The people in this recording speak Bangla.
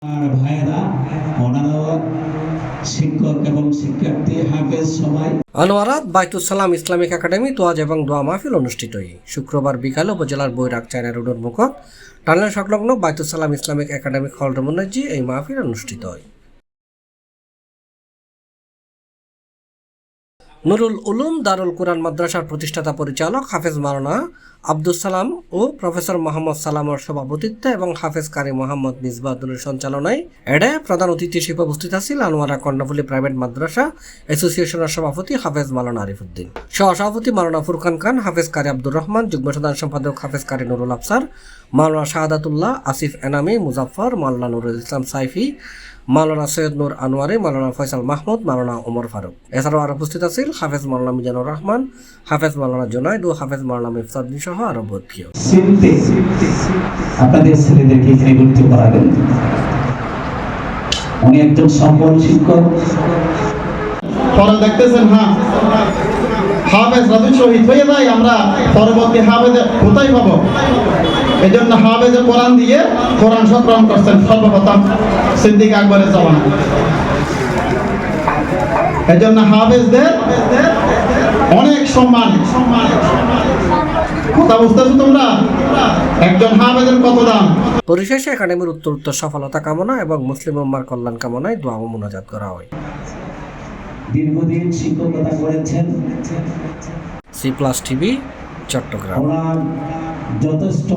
আর ভাইয়েরা ওনারাও শিক্ষক এবং শিক্ষার্থী হাফেজ সবাই আনোয়ারাত বাইতুল সালাম ইসলামিক একাডেমি তোয়াজ এবং দোয়া মাহফিল অনুষ্ঠিত শুক্রবার বিকালে উপজেলার বৈরাগ চায়না রোডের মুখত টানেল সংলগ্ন বাইতুল সালাম ইসলামিক একাডেমিক হল রমনাজি এই মাহফিল অনুষ্ঠিত হয়। নুরুল উলুম দারুল কুরআন মাদ্রাসার প্রতিষ্ঠাতা পরিচালক হাফেজ মাওলানা আব্দুল সালাম ও প্রফেসর মোহাম্মদ সালামর সভাপতিত্বে এবং হাফেজ কারি মোহাম্মদ মিসবাহুদ্দিনের সঞ্চালনায় এডে প্রধান অতিথি হিসেবে উপস্থিত আছেন আনোয়ারা কর্ণফুলী প্রাইভেট মাদ্রাসা অ্যাসোসিয়েশনের সভাপতি হাফেজ মাওলানা আরিফুদ্দিন, সহসভাপতি মাওলানা ফুরকান খান, হাফেজ কারি আব্দুর রহমান, যুগ্ম সাধারণ সম্পাদক হাফেজ কারি নুরুল আফসার, মাওলানা শাহাদাতুল্লাহ, আসিফ এনামি, মুজাফফর, মাওলানা নুরুল ইসলাম সাইফি, মাওলানা সৈয়দ নূর আনোয়ারি, মাওলানা ফয়সাল মাহমুদ, মাওলানা ওমর ফারুক। এছাড়াও আর উপস্থিত আছেন হাফেজ মাওলানা মিজানুর রহমান, হাফেজ মাওলানা জুনাইদ ও হাফেজ মাওলানা মিফতাউদ্দিন সহ আরো বহুত কেউ। আপনাদের ছেলেদেরকে এখানে ভর্তি করাবেন। উনি একজন সফল শিক্ষক। পরে দেখতেছেন হাফেজ রাজু শহীদ হয়ে যায়, আমরা পরবর্তী হাফেজ কোথায় পাবো? এই জন্য হাফেজে কোরআন দিয়ে কোরআন সংগ্রহণ করছেন সর্বপ্রথম সিদ্দিক আকবরের জামানা। এই জন্য হাফেজদের অনেক সম্মান। কথা বুঝতেছো তোমরা? একজন হাফেজের কত দাম? পরিশেষে একাডেমির উত্তরোত্তর সফলতা কামনা এবং মুসলিম উম্মার কল্যাণ কামনায় দোয়া ও মুনাজাত করা হয়। দীর্ঘদিন শিক্ষকতা করেছেন। C plus TV, Chittagong. যথেষ্ট